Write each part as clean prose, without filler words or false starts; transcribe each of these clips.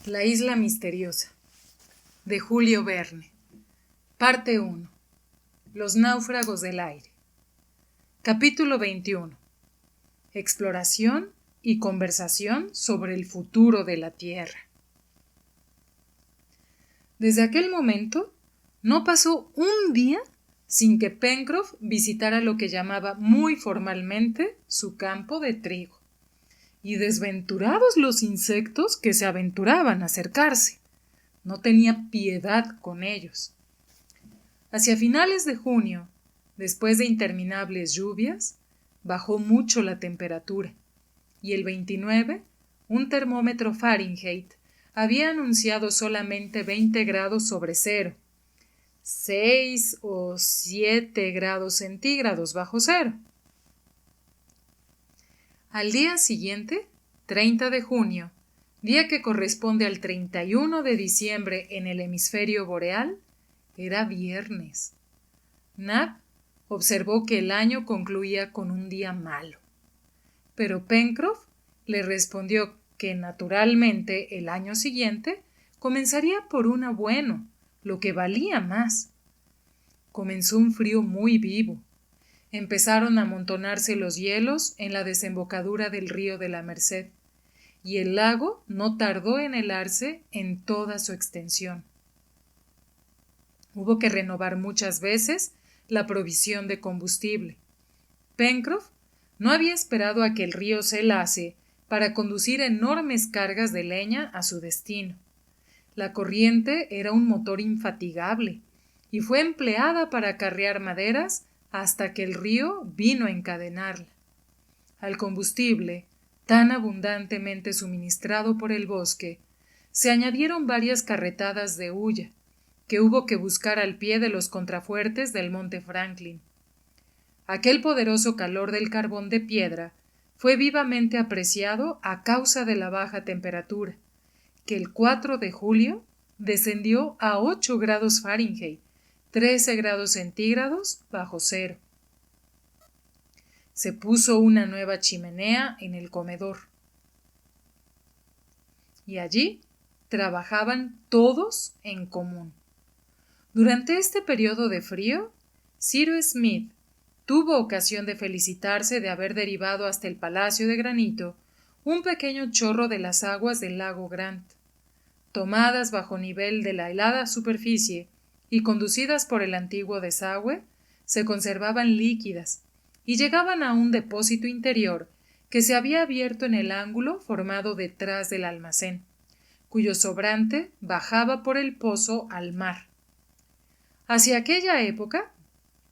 La isla misteriosa, de Julio Verne. Parte 1. Los náufragos del aire. Capítulo 21. Exploración y conversación sobre el futuro de la Tierra. Desde aquel momento, no pasó un día sin que Pencroff visitara lo que llamaba muy formalmente su campo de trigo. Y desventurados los insectos que se aventuraban a acercarse. No tenía piedad con ellos. Hacia finales de junio, después de interminables lluvias, bajó mucho la temperatura, y el 29, un termómetro Fahrenheit había anunciado solamente 20 grados sobre cero, 6 o 7 grados centígrados bajo cero. Al día siguiente, 30 de junio, día que corresponde al 31 de diciembre en el hemisferio boreal, era viernes. Nab observó que el año concluía con un día malo. Pero Pencroff le respondió que naturalmente el año siguiente comenzaría por uno bueno, lo que valía más. Comenzó un frío muy vivo. Empezaron a amontonarse los hielos en la desembocadura del río de la Merced, y el lago no tardó en helarse en toda su extensión. Hubo que renovar muchas veces la provisión de combustible. Pencroff no había esperado a que el río se helase para conducir enormes cargas de leña a su destino. La corriente era un motor infatigable y fue empleada para acarrear maderas hasta que el río vino a encadenarla. Al combustible, tan abundantemente suministrado por el bosque, se añadieron varias carretadas de hulla, que hubo que buscar al pie de los contrafuertes del monte Franklin. Aquel poderoso calor del carbón de piedra fue vivamente apreciado a causa de la baja temperatura, que el 4 de julio descendió a 8 grados Fahrenheit, 13 grados centígrados bajo cero. Se puso una nueva chimenea en el comedor. Y allí trabajaban todos en común. Durante este periodo de frío, Cyrus Smith tuvo ocasión de felicitarse de haber derivado hasta el Palacio de Granito un pequeño chorro de las aguas del lago Grant. Tomadas bajo nivel de la helada superficie y conducidas por el antiguo desagüe, se conservaban líquidas y llegaban a un depósito interior que se había abierto en el ángulo formado detrás del almacén, cuyo sobrante bajaba por el pozo al mar. Hacia aquella época,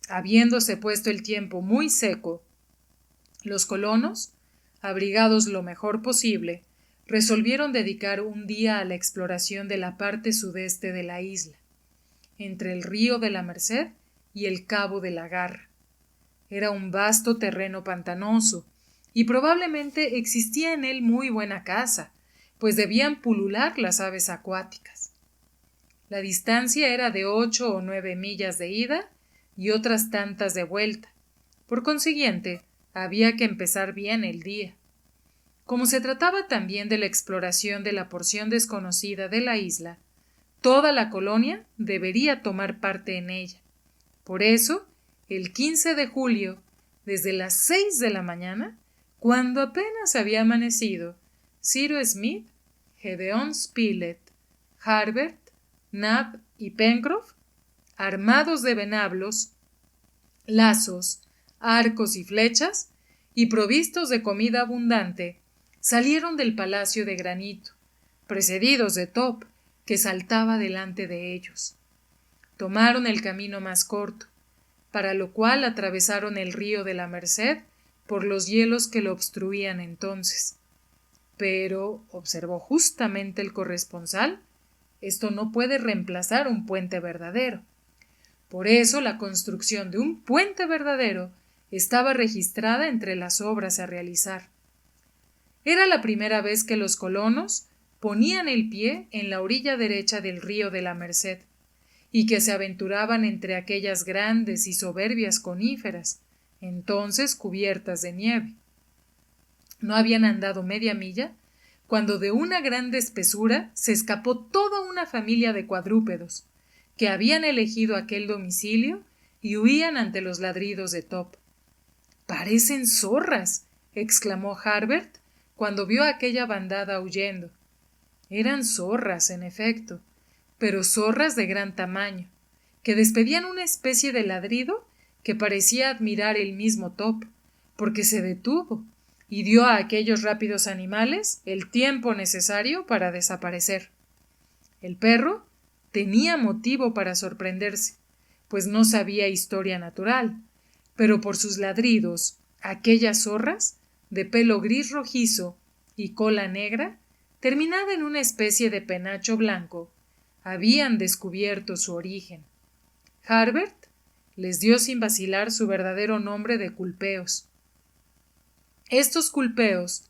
habiéndose puesto el tiempo muy seco, los colonos, abrigados lo mejor posible, resolvieron dedicar un día a la exploración de la parte sudeste de la isla, entre el río de la Merced y el cabo de la Garra. Era un vasto terreno pantanoso, y probablemente existía en él muy buena caza, pues debían pulular las aves acuáticas. La distancia era de 8 o 9 millas de ida y otras tantas de vuelta. Por consiguiente, había que empezar bien el día. Como se trataba también de la exploración de la porción desconocida de la isla, toda la colonia debería tomar parte en ella. Por eso, el 15 de julio, desde las 6 de la mañana, cuando apenas había amanecido, Cyrus Smith, Gédéon Spilett, Harbert, Nab y Pencroff, armados de venablos, lazos, arcos y flechas, y provistos de comida abundante, salieron del Palacio de Granito, precedidos de Top, que saltaba delante de ellos. Tomaron el camino más corto, para lo cual atravesaron el río de la Merced por los hielos que lo obstruían entonces. Pero, observó justamente el corresponsal, esto no puede reemplazar un puente verdadero. Por eso la construcción de un puente verdadero estaba registrada entre las obras a realizar. Era la primera vez que los colonos ponían el pie en la orilla derecha del río de la Merced, y que se aventuraban entre aquellas grandes y soberbias coníferas, entonces cubiertas de nieve. No habían andado media milla cuando de una grande espesura se escapó toda una familia de cuadrúpedos, que habían elegido aquel domicilio y huían ante los ladridos de Top. «Parecen zorras», exclamó Harbert cuando vio a aquella bandada huyendo. Eran zorras, en efecto, pero zorras de gran tamaño, que despedían una especie de ladrido que parecía admirar el mismo Top, porque se detuvo y dio a aquellos rápidos animales el tiempo necesario para desaparecer. El perro tenía motivo para sorprenderse, pues no sabía historia natural, pero por sus ladridos, aquellas zorras, de pelo gris rojizo y cola negra, terminada en una especie de penacho blanco, habían descubierto su origen. Harbert les dio sin vacilar su verdadero nombre de culpeos. Estos culpeos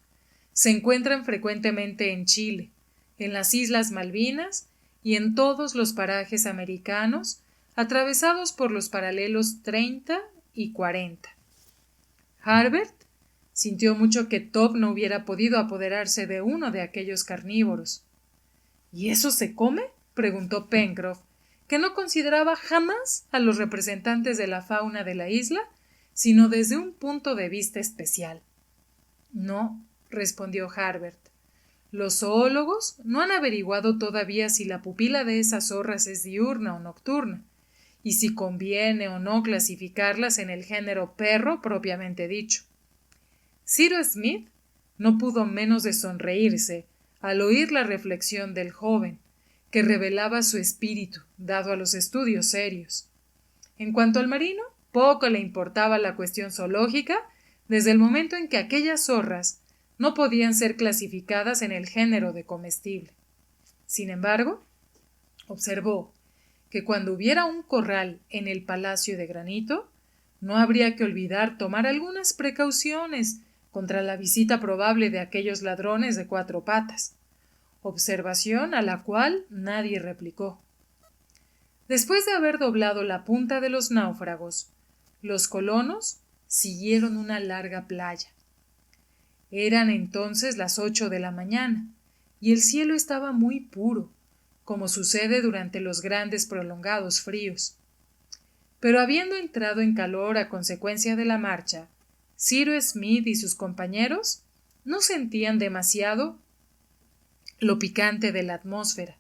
se encuentran frecuentemente en Chile, en las Islas Malvinas y en todos los parajes americanos atravesados por los paralelos 30 y 40. Harbert sintió mucho que Top no hubiera podido apoderarse de uno de aquellos carnívoros. ¿Y eso se come?, preguntó Pencroff, que no consideraba jamás a los representantes de la fauna de la isla, sino desde un punto de vista especial. No, respondió Harbert. Los zoólogos no han averiguado todavía si la pupila de esas zorras es diurna o nocturna, y si conviene o no clasificarlas en el género perro propiamente dicho. Cyrus Smith no pudo menos de sonreírse al oír la reflexión del joven, que revelaba su espíritu, dado a los estudios serios. En cuanto al marino, poco le importaba la cuestión zoológica, desde el momento en que aquellas zorras no podían ser clasificadas en el género de comestible. Sin embargo, observó que cuando hubiera un corral en el Palacio de Granito, no habría que olvidar tomar algunas precauciones contra la visita probable de aquellos ladrones de 4 patas, observación a la cual nadie replicó. Después de haber doblado la punta de los náufragos, los colonos siguieron una larga playa. Eran entonces las 8 de la mañana, y el cielo estaba muy puro, como sucede durante los grandes prolongados fríos. Pero habiendo entrado en calor a consecuencia de la marcha, Cyrus Smith y sus compañeros no sentían demasiado lo picante de la atmósfera.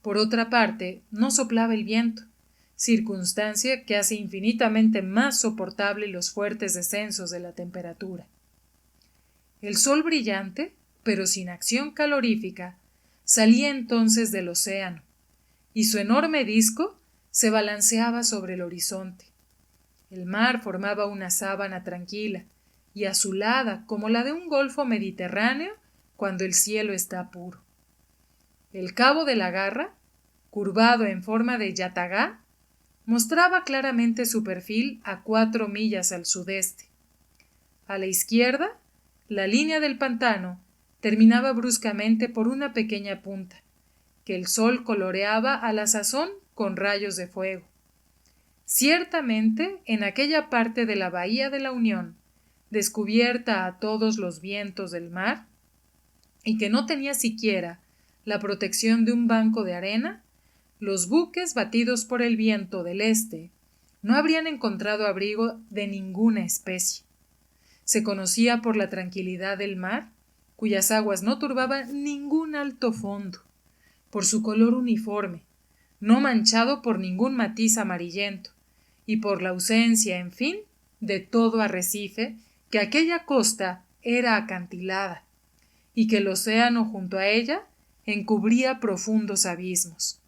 Por otra parte, no soplaba el viento, circunstancia que hace infinitamente más soportable los fuertes descensos de la temperatura. El sol brillante, pero sin acción calorífica, salía entonces del océano, y su enorme disco se balanceaba sobre el horizonte. El mar formaba una sábana tranquila y azulada como la de un golfo mediterráneo cuando el cielo está puro. El cabo de la Garra, curvado en forma de yatagá, mostraba claramente su perfil a 4 millas al sudeste. A la izquierda, la línea del pantano terminaba bruscamente por una pequeña punta, que el sol coloreaba a la sazón con rayos de fuego. Ciertamente, en aquella parte de la bahía de la Unión, descubierta a todos los vientos del mar, y que no tenía siquiera la protección de un banco de arena, los buques batidos por el viento del este no habrían encontrado abrigo de ninguna especie. Se conocía por la tranquilidad del mar, cuyas aguas no turbaban ningún alto fondo, por su color uniforme, no manchado por ningún matiz amarillento, y por la ausencia, en fin, de todo arrecife, que aquella costa era acantilada, y que el océano junto a ella encubría profundos abismos.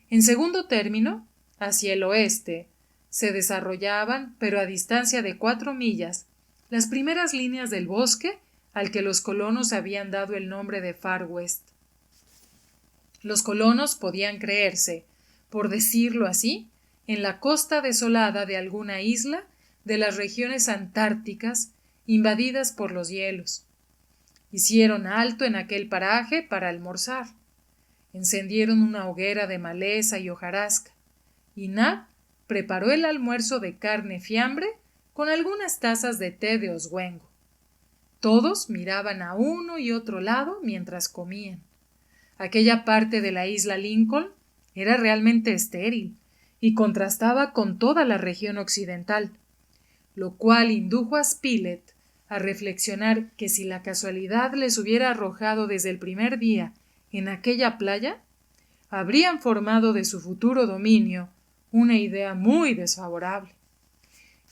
En segundo término, hacia el oeste, se desarrollaban, pero a distancia de 4 millas, las primeras líneas del bosque al que los colonos habían dado el nombre de Far West. Los colonos podían creerse, por decirlo así, en la costa desolada de alguna isla de las regiones antárticas invadidas por los hielos. Hicieron alto en aquel paraje para almorzar. Encendieron una hoguera de maleza y hojarasca, y Nab preparó el almuerzo de carne fiambre con algunas tazas de té de oswengo. Todos miraban a uno y otro lado mientras comían. Aquella parte de la isla Lincoln era realmente estéril y contrastaba con toda la región occidental, lo cual indujo a Spilett a reflexionar que si la casualidad les hubiera arrojado desde el primer día en aquella playa, habrían formado de su futuro dominio una idea muy desfavorable.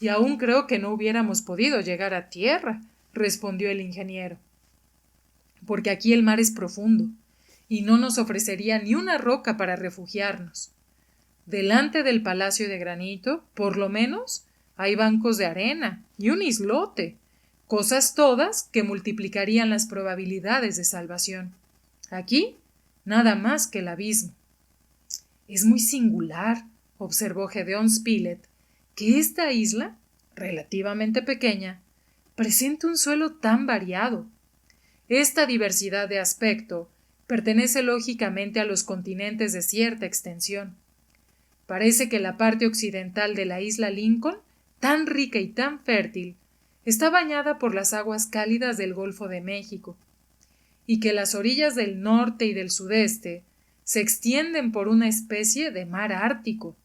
Y aún creo que no hubiéramos podido llegar a tierra, respondió el ingeniero, porque aquí el mar es profundo y no nos ofrecería ni una roca para refugiarnos. Delante del palacio de granito, por lo menos, hay bancos de arena y un islote, cosas todas que multiplicarían las probabilidades de salvación. Aquí, nada más que el abismo. Es muy singular, observó Gedeón Spilett, que esta isla, relativamente pequeña, presenta un suelo tan variado. Esta diversidad de aspecto pertenece lógicamente a los continentes de cierta extensión. Parece que la parte occidental de la isla Lincoln, tan rica y tan fértil, está bañada por las aguas cálidas del Golfo de México, y que las orillas del norte y del sudeste se extienden por una especie de mar ártico.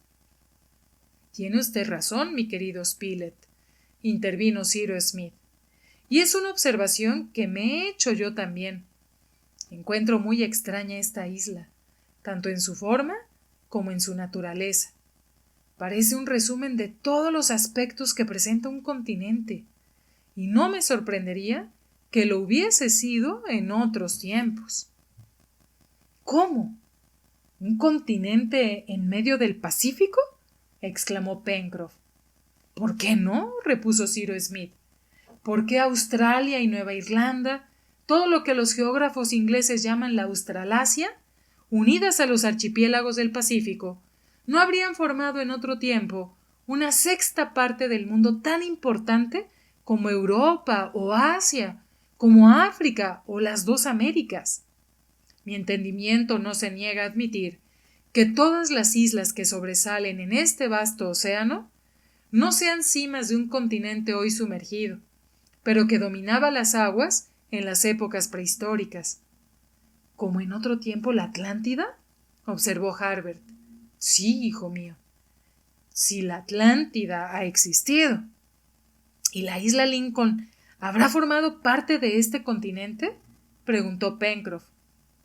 Tiene usted razón, mi querido Spilett, intervino Cyrus Smith, y es una observación que me he hecho yo también. Encuentro muy extraña esta isla, tanto en su forma como en su naturaleza. Parece un resumen de todos los aspectos que presenta un continente, y no me sorprendería que lo hubiese sido en otros tiempos. ¿Cómo? ¿Un continente en medio del Pacífico?, exclamó Pencroff. ¿Por qué no?, repuso Cyrus Smith. ¿Por qué Australia y Nueva Irlanda, todo lo que los geógrafos ingleses llaman la Australasia, unidas a los archipiélagos del Pacífico, no habrían formado en otro tiempo una sexta parte del mundo tan importante como Europa o Asia, como África o las dos Américas? Mi entendimiento no se niega a admitir que todas las islas que sobresalen en este vasto océano no sean cimas de un continente hoy sumergido, pero que dominaba las aguas en las épocas prehistóricas. ¿Como en otro tiempo la Atlántida?, observó Harbert. Sí, hijo mío. Si la Atlántida ha existido. ¿Y la isla Lincoln habrá formado parte de este continente?, preguntó Pencroff.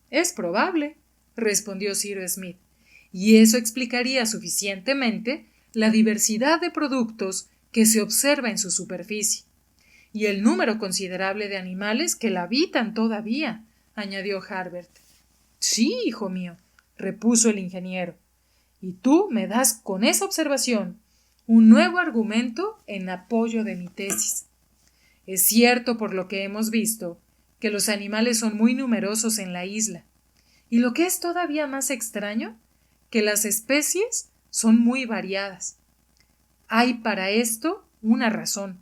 Es probable, respondió Cyrus Smith, y eso explicaría suficientemente la diversidad de productos que se observa en su superficie, y el número considerable de animales que la habitan todavía, añadió Harbert. Sí, hijo mío, repuso el ingeniero, y tú me das con esa observación un nuevo argumento en apoyo de mi tesis. Es cierto, por lo que hemos visto, que los animales son muy numerosos en la isla, y lo que es todavía más extraño, que las especies son muy variadas. Hay para esto una razón,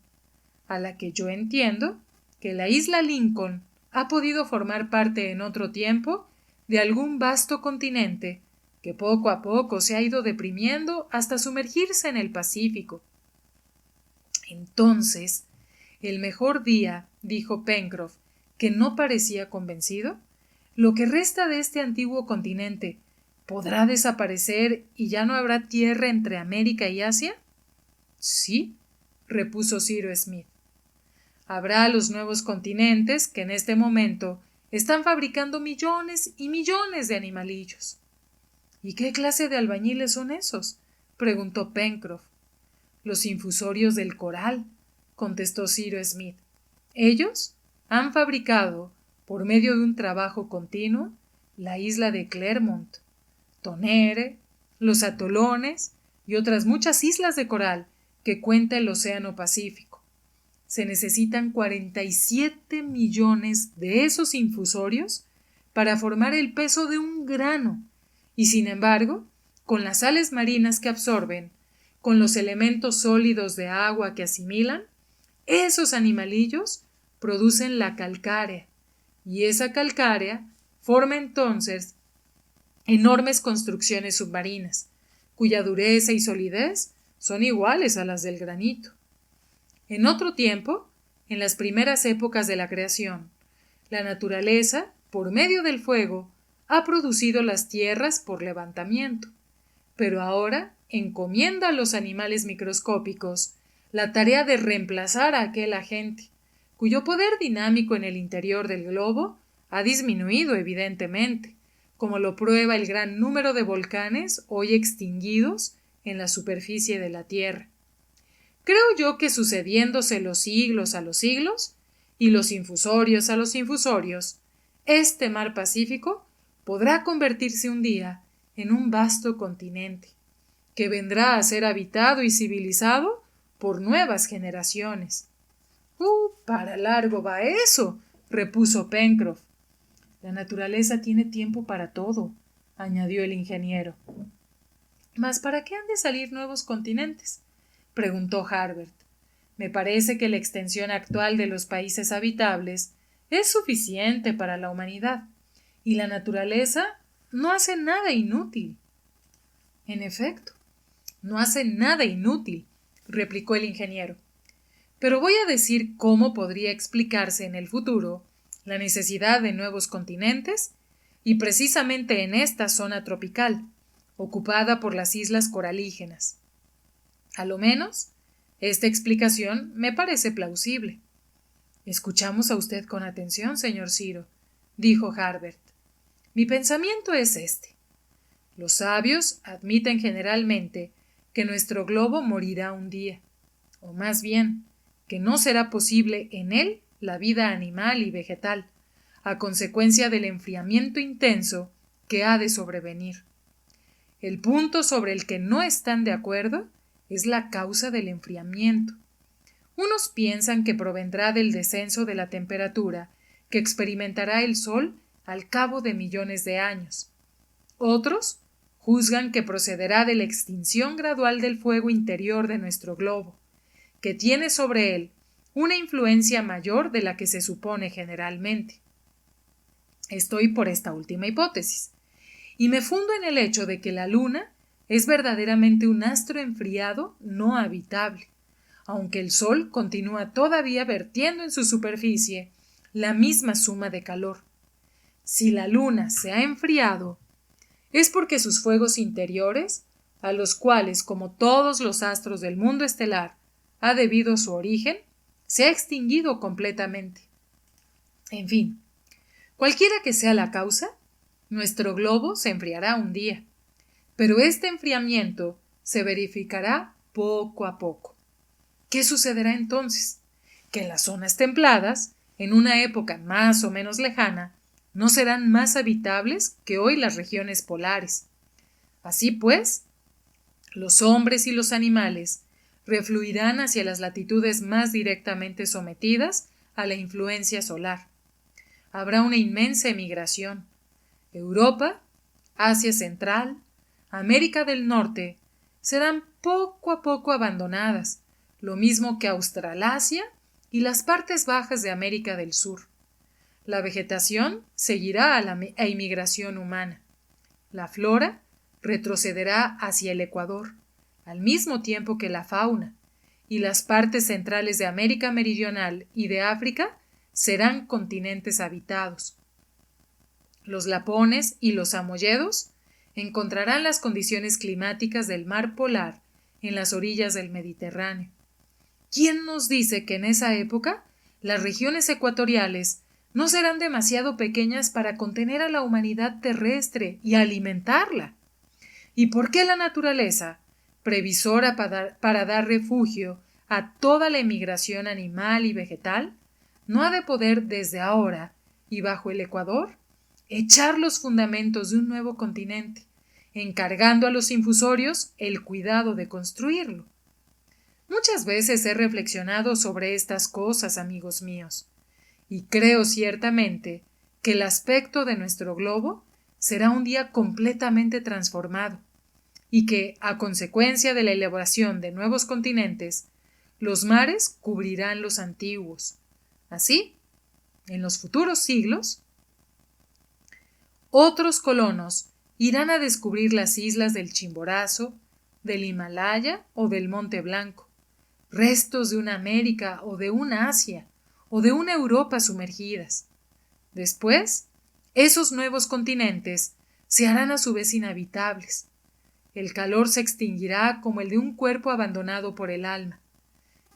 a la que yo entiendo que la isla Lincoln ha podido formar parte en otro tiempo de algún vasto continente que poco a poco se ha ido deprimiendo hasta sumergirse en el Pacífico. Entonces, el mejor día, dijo Pencroff, que no parecía convencido, lo que resta de este antiguo continente ¿podrá desaparecer y ya no habrá tierra entre América y Asia? Sí, repuso Cyrus Smith. Habrá los nuevos continentes que en este momento están fabricando millones y millones de animalillos. ¿Y qué clase de albañiles son esos?, preguntó Pencroff. Los infusorios del coral, contestó Cyrus Smith. Ellos han fabricado, por medio de un trabajo continuo, la isla de Clermont, Tonnerre, los atolones y otras muchas islas de coral que cuenta el Océano Pacífico. Se necesitan 47 millones de esos infusorios para formar el peso de un grano, y sin embargo, con las sales marinas que absorben, con los elementos sólidos de agua que asimilan, esos animalillos producen la calcárea, y esa calcárea forma entonces enormes construcciones submarinas, cuya dureza y solidez son iguales a las del granito. En otro tiempo, en las primeras épocas de la creación, la naturaleza, por medio del fuego, ha producido las tierras por levantamiento, pero ahora encomienda a los animales microscópicos la tarea de reemplazar a aquel agente, cuyo poder dinámico en el interior del globo ha disminuido evidentemente, como lo prueba el gran número de volcanes hoy extinguidos en la superficie de la Tierra. Creo yo que sucediéndose los siglos a los siglos y los infusorios a los infusorios, este mar Pacífico podrá convertirse un día en un vasto continente, que vendrá a ser habitado y civilizado por nuevas generaciones. Para largo va eso, repuso Pencroff. La naturaleza tiene tiempo para todo, añadió el ingeniero. ¿Mas para qué han de salir nuevos continentes?, preguntó Harbert. Me parece que la extensión actual de los países habitables es suficiente para la humanidad, y la naturaleza no hace nada inútil. En efecto, no hace nada inútil, replicó el ingeniero. Pero voy a decir cómo podría explicarse en el futuro la necesidad de nuevos continentes, y precisamente en esta zona tropical, ocupada por las islas coralígenas. A lo menos, esta explicación me parece plausible. Escuchamos a usted con atención, señor Ciro, dijo Harbert. Mi pensamiento es este. Los sabios admiten generalmente que nuestro globo morirá un día, o más bien, que no será posible en él la vida animal y vegetal, a consecuencia del enfriamiento intenso que ha de sobrevenir. El punto sobre el que no están de acuerdo es la causa del enfriamiento. Unos piensan que provendrá del descenso de la temperatura que experimentará el Sol al cabo de millones de años. Otros juzgan que procederá de la extinción gradual del fuego interior de nuestro globo, que tiene sobre él una influencia mayor de la que se supone generalmente. Estoy por esta última hipótesis, y me fundo en el hecho de que la Luna es verdaderamente un astro enfriado no habitable, aunque el Sol continúa todavía vertiendo en su superficie la misma suma de calor. Si la Luna se ha enfriado, es porque sus fuegos interiores, a los cuales, como todos los astros del mundo estelar, ha debido su origen, se ha extinguido completamente. En fin, cualquiera que sea la causa, nuestro globo se enfriará un día, pero este enfriamiento se verificará poco a poco. ¿Qué sucederá entonces? Que en las zonas templadas, en una época más o menos lejana, no serán más habitables que hoy las regiones polares. Así pues, los hombres y los animales refluirán hacia las latitudes más directamente sometidas a la influencia solar. Habrá una inmensa emigración. Europa, Asia Central, América del Norte serán poco a poco abandonadas, lo mismo que Australasia y las partes bajas de América del Sur. La vegetación seguirá a la inmigración humana. La flora retrocederá hacia el Ecuador, al mismo tiempo que la fauna, y las partes centrales de América Meridional y de África serán continentes habitados. Los lapones y los samoyedos encontrarán las condiciones climáticas del mar polar en las orillas del Mediterráneo. ¿Quién nos dice que en esa época las regiones ecuatoriales no serán demasiado pequeñas para contener a la humanidad terrestre y alimentarla? ¿Y por qué la naturaleza, previsora para dar refugio a toda la emigración animal y vegetal, no ha de poder desde ahora, y bajo el Ecuador, echar los fundamentos de un nuevo continente, encargando a los infusorios el cuidado de construirlo? Muchas veces he reflexionado sobre estas cosas, amigos míos, y creo ciertamente que el aspecto de nuestro globo será un día completamente transformado, y que, a consecuencia de la elaboración de nuevos continentes, los mares cubrirán los antiguos. Así, en los futuros siglos, otros colonos irán a descubrir las islas del Chimborazo, del Himalaya o del Monte Blanco, restos de una América o de una Asia, o de una Europa sumergidas. Después, esos nuevos continentes se harán a su vez inhabitables. El calor se extinguirá como el de un cuerpo abandonado por el alma,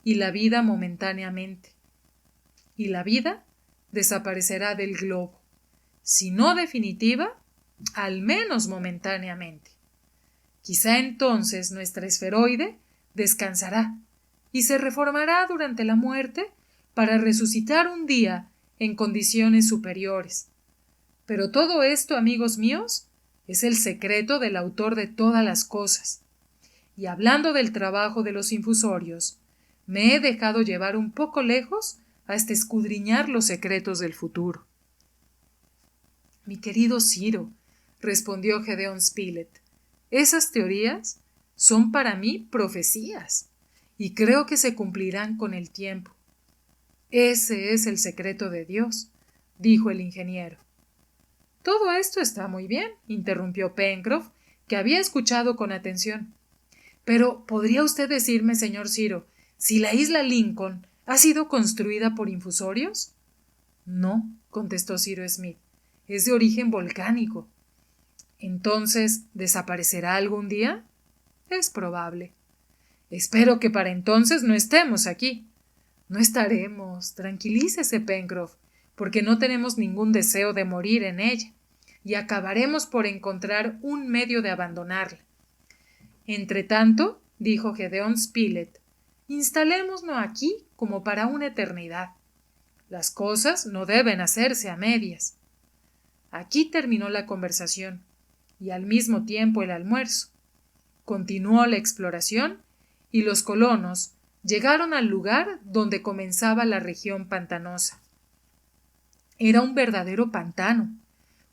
y la vida momentáneamente. Y la vida desaparecerá del globo, si no definitiva, al menos momentáneamente. Quizá entonces nuestra esferoide descansará y se reformará durante la muerte para resucitar un día en condiciones superiores. Pero todo esto, amigos míos, es el secreto del autor de todas las cosas. Y hablando del trabajo de los infusorios, me he dejado llevar un poco lejos hasta escudriñar los secretos del futuro. Mi querido Ciro, respondió Gedeón Spilett, esas teorías son para mí profecías y creo que se cumplirán con el tiempo. Ese es el secreto de Dios, dijo el ingeniero. Todo esto está muy bien, interrumpió Pencroff, que había escuchado con atención. Pero, ¿podría usted decirme, señor Ciro, si la isla Lincoln ha sido construida por infusorios? No, contestó Cyrus Smith, es de origen volcánico. ¿Entonces desaparecerá algún día? Es probable. Espero que para entonces no estemos aquí. No estaremos. Tranquilícese, Pencroff, porque no tenemos ningún deseo de morir en ella, y acabaremos por encontrar un medio de abandonarla. Entretanto, dijo Gedeón Spilett, instalémonos aquí como para una eternidad. Las cosas no deben hacerse a medias. Aquí terminó la conversación, y al mismo tiempo el almuerzo. Continuó la exploración, y los colonos llegaron al lugar donde comenzaba la región pantanosa. Era un verdadero pantano,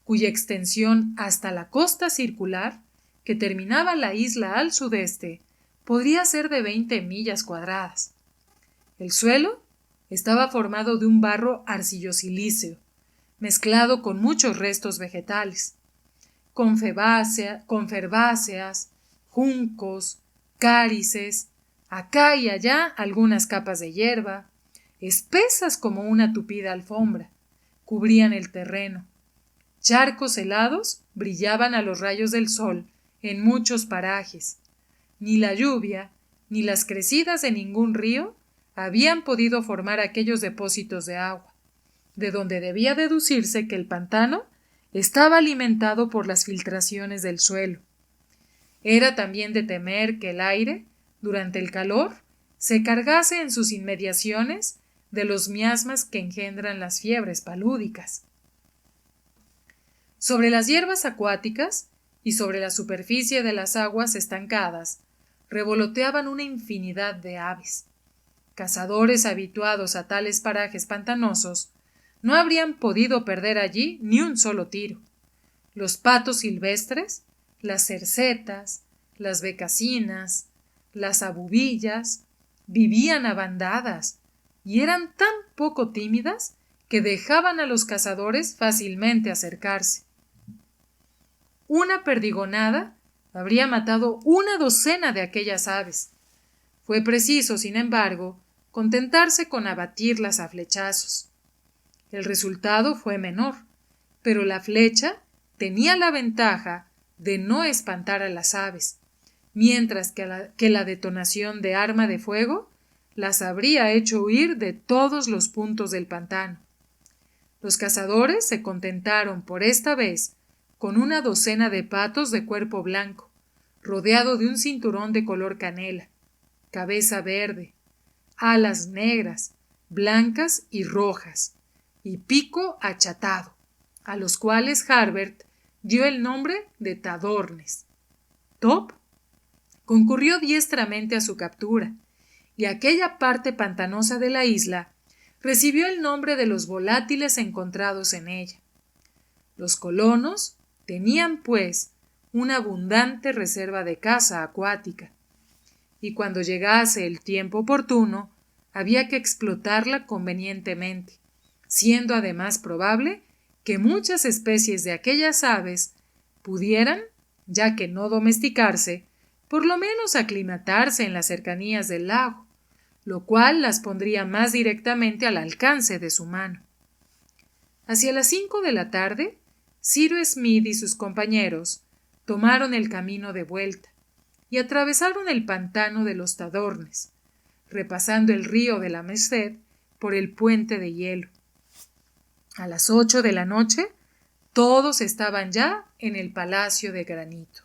cuya extensión hasta la costa circular, que terminaba la isla al sudeste, podría ser de 20 millas cuadradas. El suelo estaba formado de un barro arcillo-silíceo, mezclado con muchos restos vegetales, conferváceas, juncos, cárices, acá y allá algunas capas de hierba, espesas como una tupida alfombra, cubrían el terreno. Charcos helados brillaban a los rayos del sol en muchos parajes. Ni la lluvia, ni las crecidas de ningún río habían podido formar aquellos depósitos de agua, de donde debía deducirse que el pantano estaba alimentado por las filtraciones del suelo. Era también de temer que el aire, durante el calor, se cargase en sus inmediaciones de los miasmas que engendran las fiebres palúdicas. Sobre las hierbas acuáticas y sobre la superficie de las aguas estancadas revoloteaban una infinidad de aves. Cazadores habituados a tales parajes pantanosos no habrían podido perder allí ni un solo tiro. Los patos silvestres, las cercetas, las becasinas, las abubillas, vivían a bandadas y eran tan poco tímidas que dejaban a los cazadores fácilmente acercarse. Una perdigonada habría matado una docena de aquellas aves. Fue preciso, sin embargo, contentarse con abatirlas a flechazos. El resultado fue menor, pero la flecha tenía la ventaja de no espantar a las aves, mientras que la detonación de arma de fuego las habría hecho huir de todos los puntos del pantano. Los cazadores se contentaron por esta vez con una docena de patos de cuerpo blanco, rodeado de un cinturón de color canela, cabeza verde, alas negras, blancas y rojas, y pico achatado, a los cuales Harbert dio el nombre de tadornes. Top concurrió diestramente a su captura, y aquella parte pantanosa de la isla recibió el nombre de los volátiles encontrados en ella. Los colonos tenían, pues, una abundante reserva de caza acuática, y cuando llegase el tiempo oportuno, había que explotarla convenientemente, siendo además probable que muchas especies de aquellas aves pudieran, ya que no domesticarse, por lo menos aclimatarse en las cercanías del lago, lo cual las pondría más directamente al alcance de su mano. Hacia las 5 de la tarde, Cyrus Smith y sus compañeros tomaron el camino de vuelta y atravesaron el pantano de los Tadornes, repasando el río de la Merced por el puente de hielo. A las 8 de la noche, todos estaban ya en el Palacio de Granito.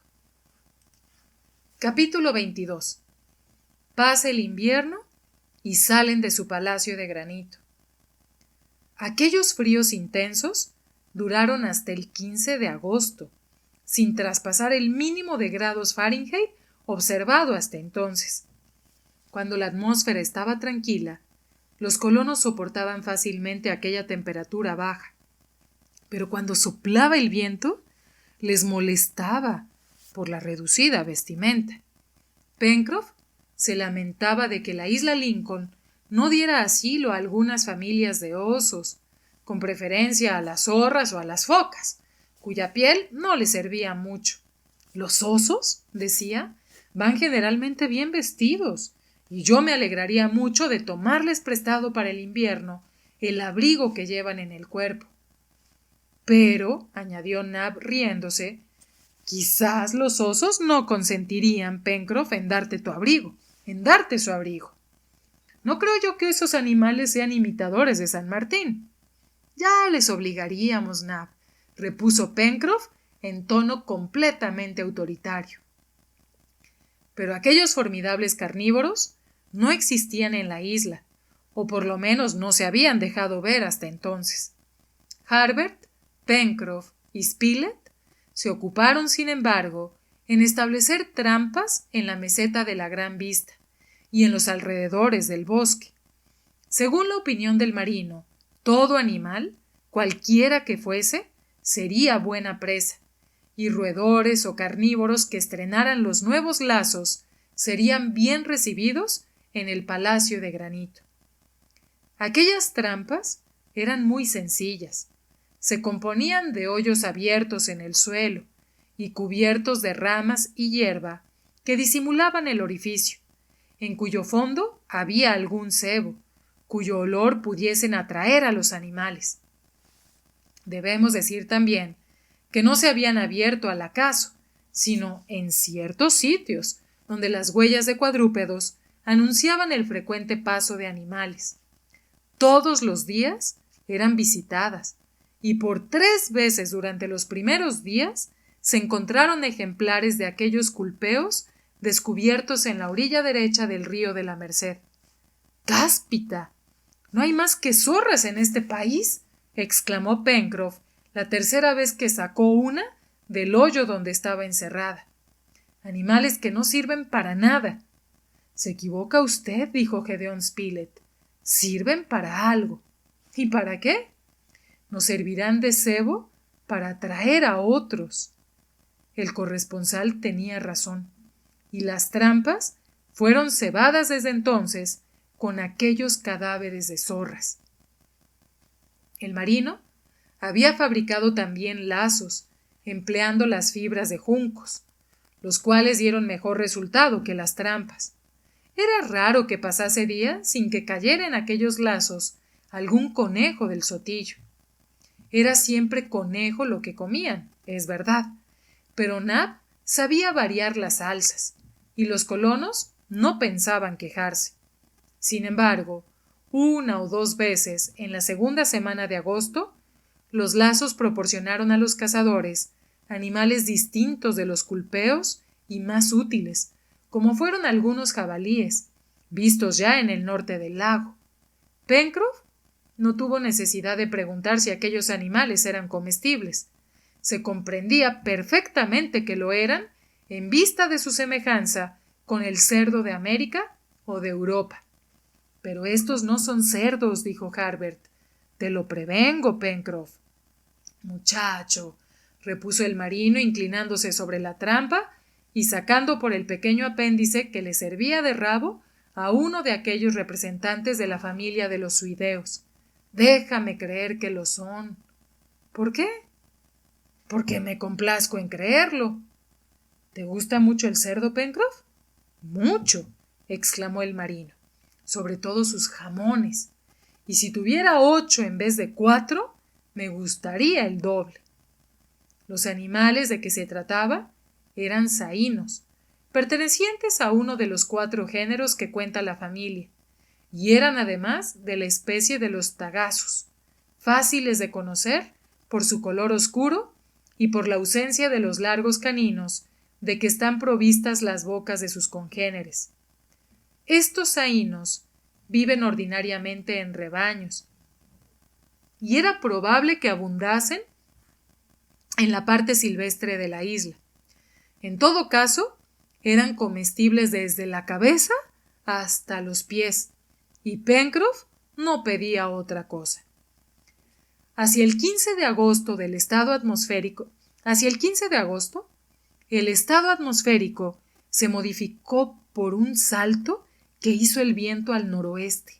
Capítulo 22. Pasa el invierno y salen de su Palacio de Granito. Aquellos fríos intensos duraron hasta el 15 de agosto, sin traspasar el mínimo de grados Fahrenheit observado hasta entonces. Cuando la atmósfera estaba tranquila, los colonos soportaban fácilmente aquella temperatura baja. Pero cuando soplaba el viento, les molestaba por la reducida vestimenta. Pencroff se lamentaba de que la isla Lincoln no diera asilo a algunas familias de osos, con preferencia a las zorras o a las focas, cuya piel no les servía mucho. Los osos, decía, van generalmente bien vestidos, y yo me alegraría mucho de tomarles prestado para el invierno el abrigo que llevan en el cuerpo. Pero, añadió Nab riéndose, quizás los osos no consentirían, Pencroff, en darte su abrigo. No creo yo que esos animales sean imitadores de San Martín. Ya les obligaríamos, Nab, repuso Pencroff en tono completamente autoritario. Pero aquellos formidables carnívoros no existían en la isla, o por lo menos no se habían dejado ver hasta entonces. Harbert, Pencroff y Spilett se ocuparon, sin embargo, en establecer trampas en la meseta de la Gran Vista y en los alrededores del bosque. Según la opinión del marino, todo animal, cualquiera que fuese, sería buena presa, y roedores o carnívoros que estrenaran los nuevos lazos serían bien recibidos en el Palacio de Granito. Aquellas trampas eran muy sencillas. Se componían de hoyos abiertos en el suelo y cubiertos de ramas y hierba que disimulaban el orificio, en cuyo fondo había algún cebo, cuyo olor pudiesen atraer a los animales. Debemos decir también que no se habían abierto al acaso, sino en ciertos sitios donde las huellas de cuadrúpedos anunciaban el frecuente paso de animales. Todos los días eran visitadas, y por 3 veces durante los primeros días se encontraron ejemplares de aquellos culpeos descubiertos en la orilla derecha del río de la Merced. ¡Cáspita! ¿No hay más que zorras en este país?, exclamó Pencroff la tercera vez que sacó una del hoyo donde estaba encerrada. Animales que no sirven para nada. Se equivoca usted, dijo Gedeón Spilett. Sirven para algo. ¿Y para qué? Nos servirán de cebo para atraer a otros. El corresponsal tenía razón, y las trampas fueron cebadas desde entonces con aquellos cadáveres de zorras. El marino había fabricado también lazos, empleando las fibras de juncos, los cuales dieron mejor resultado que las trampas. Era raro que pasase día sin que cayera en aquellos lazos algún conejo del sotillo. Era siempre conejo lo que comían, es verdad, pero Nab sabía variar las salsas, y los colonos no pensaban quejarse. Sin embargo, 1 o 2 veces en la segunda semana de agosto, los lazos proporcionaron a los cazadores animales distintos de los culpeos y más útiles, como fueron algunos jabalíes, vistos ya en el norte del lago. Pencroff no tuvo necesidad de preguntar si aquellos animales eran comestibles. Se comprendía perfectamente que lo eran en vista de su semejanza con el cerdo de América o de Europa. Pero estos no son cerdos, dijo Harbert. Te lo prevengo, Pencroff. Muchacho, repuso el marino inclinándose sobre la trampa y sacando por el pequeño apéndice que le servía de rabo a uno de aquellos representantes de la familia de los suideos. Déjame creer que lo son. ¿Por qué? Porque me complazco en creerlo. ¿Te gusta mucho el cerdo, Pencroff? Mucho, exclamó el marino. sobre todo sus jamones, y si tuviera 8 en vez de 4, me gustaría el doble. Los animales de que se trataba eran saínos, pertenecientes a uno de los 4 géneros que cuenta la familia, y eran además de la especie de los tagasus, fáciles de conocer por su color oscuro y por la ausencia de los largos caninos de que están provistas las bocas de sus congéneres. Estos saínos viven ordinariamente en rebaños, y era probable que abundasen en la parte silvestre de la isla. En todo caso, eran comestibles desde la cabeza hasta los pies, y Pencroff no pedía otra cosa. Hacia el 15 de agosto, el estado atmosférico se modificó por un salto que hizo el viento al noroeste.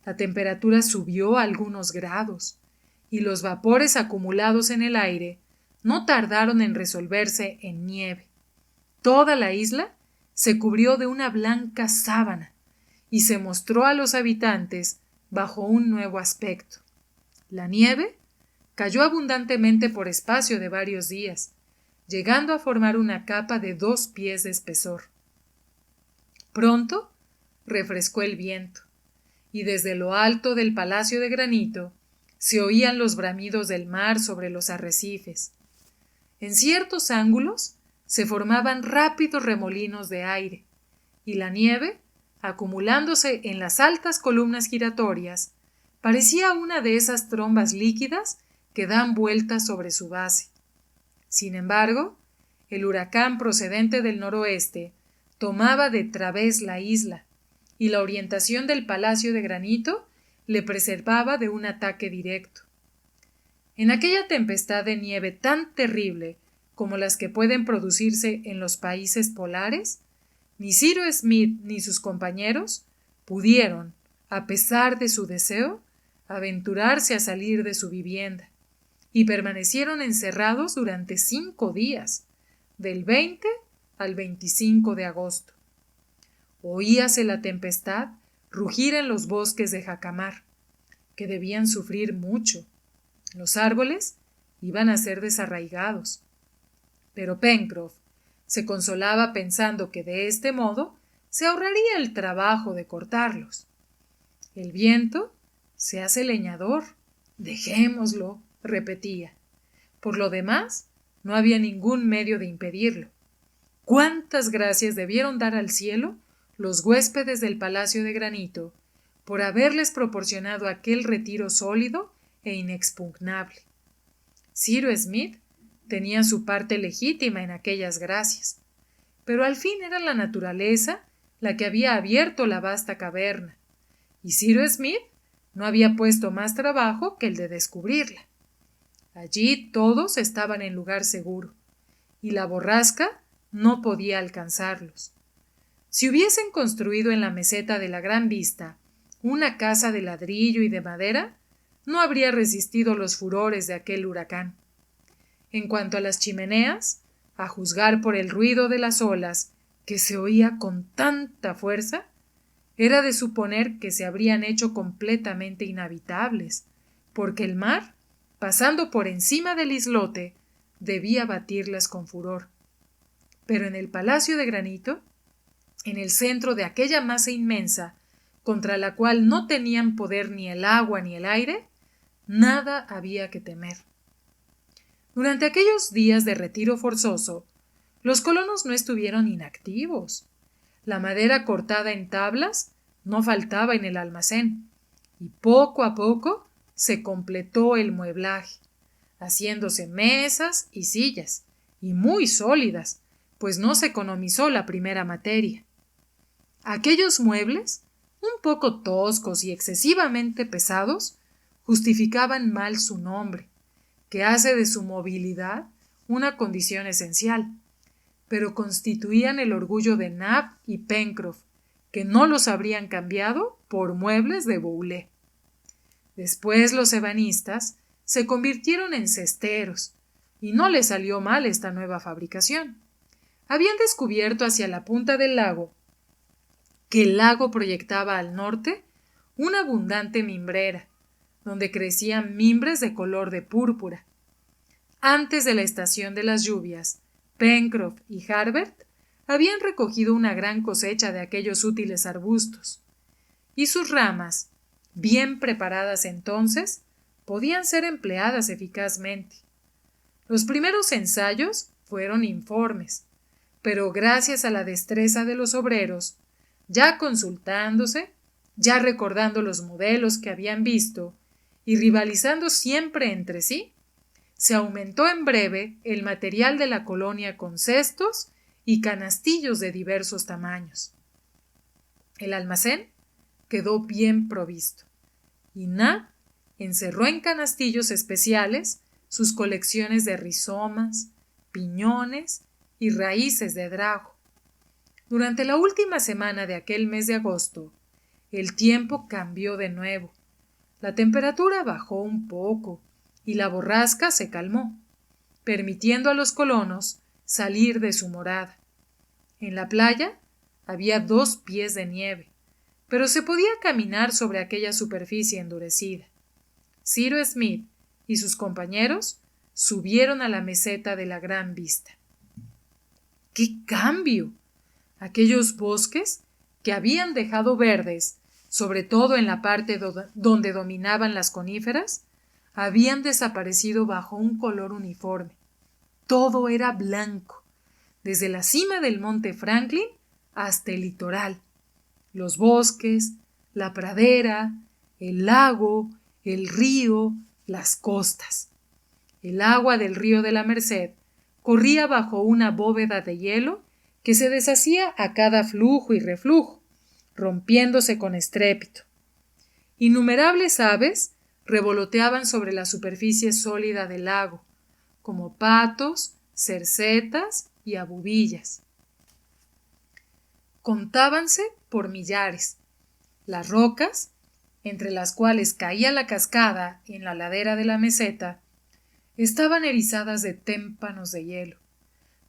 La temperatura subió a algunos grados, y los vapores acumulados en el aire no tardaron en resolverse en nieve. Toda la isla se cubrió de una blanca sábana y se mostró a los habitantes bajo un nuevo aspecto. La nieve cayó abundantemente por espacio de varios días, llegando a formar una capa de 2 pies de espesor. Pronto refrescó el viento, y desde lo alto del Palacio de Granito se oían los bramidos del mar sobre los arrecifes. En ciertos ángulos se formaban rápidos remolinos de aire, y la nieve, acumulándose en las altas columnas giratorias, parecía una de esas trombas líquidas que dan vueltas sobre su base. Sin embargo, el huracán procedente del noroeste tomaba de través la isla, y la orientación del Palacio de Granito le preservaba de un ataque directo. En aquella tempestad de nieve tan terrible como las que pueden producirse en los países polares, ni Cyrus Smith ni sus compañeros pudieron, a pesar de su deseo, aventurarse a salir de su vivienda, y permanecieron encerrados durante 5 días, del 20 al 25 de agosto. Oíase la tempestad rugir en los bosques de jacamar, que debían sufrir mucho. Los árboles iban a ser desarraigados. Pero Pencroff se consolaba pensando que de este modo se ahorraría el trabajo de cortarlos. El viento se hace leñador, dejémoslo, repetía. Por lo demás, no había ningún medio de impedirlo. ¿Cuántas gracias debieron dar al cielo los huéspedes del Palacio de Granito por haberles proporcionado aquel retiro sólido e inexpugnable? Cyrus Smith tenía su parte legítima en aquellas gracias, pero al fin era la naturaleza la que había abierto la vasta caverna, y Cyrus Smith no había puesto más trabajo que el de descubrirla. Allí todos estaban en lugar seguro, y la borrasca no podía alcanzarlos. Si hubiesen construido en la meseta de la Gran Vista una casa de ladrillo y de madera, no habría resistido los furores de aquel huracán. En cuanto a las chimeneas, a juzgar por el ruido de las olas, que se oía con tanta fuerza, era de suponer que se habrían hecho completamente inhabitables, porque el mar, pasando por encima del islote, debía batirlas con furor. Pero en el Palacio de Granito, en el centro de aquella masa inmensa, contra la cual no tenían poder ni el agua ni el aire, nada había que temer. Durante aquellos días de retiro forzoso, los colonos no estuvieron inactivos. La madera cortada en tablas no faltaba en el almacén, y poco a poco se completó el mueblaje, haciéndose mesas y sillas, y muy sólidas, pues no se economizó la primera materia. Aquellos muebles, un poco toscos y excesivamente pesados, justificaban mal su nombre, que hace de su movilidad una condición esencial, pero constituían el orgullo de Nab y Pencroff, que no los habrían cambiado por muebles de Boulé. Después los ebanistas se convirtieron en cesteros, y no les salió mal esta nueva fabricación. Habían descubierto hacia la punta del lago que el lago proyectaba al norte una abundante mimbrera, donde crecían mimbres de color de púrpura. Antes de la estación de las lluvias, Pencroff y Harbert habían recogido una gran cosecha de aquellos útiles arbustos, y sus ramas, bien preparadas entonces, podían ser empleadas eficazmente. Los primeros ensayos fueron informes, pero gracias a la destreza de los obreros, ya consultándose, ya recordando los modelos que habían visto y rivalizando siempre entre sí, se aumentó en breve el material de la colonia con cestos y canastillos de diversos tamaños. El almacén quedó bien provisto, y Nab encerró en canastillos especiales sus colecciones de rizomas, piñones y raíces de drago. Durante la última semana de aquel mes de agosto, el tiempo cambió de nuevo. La temperatura bajó un poco y la borrasca se calmó, permitiendo a los colonos salir de su morada. En la playa había 2 pies de nieve, pero se podía caminar sobre aquella superficie endurecida. Cyrus Smith y sus compañeros subieron a la meseta de la Gran Vista. ¡Qué cambio! Aquellos bosques que habían dejado verdes, sobre todo en la parte donde dominaban las coníferas, habían desaparecido bajo un color uniforme. Todo era blanco, desde la cima del monte Franklin hasta el litoral. Los bosques, la pradera, el lago, el río, las costas. El agua del río de la Merced corría bajo una bóveda de hielo que se deshacía a cada flujo y reflujo, rompiéndose con estrépito. Innumerables aves revoloteaban sobre la superficie sólida del lago, como patos, cercetas y abubillas. Contábanse por millares. Las rocas, entre las cuales caía la cascada en la ladera de la meseta, estaban erizadas de témpanos de hielo.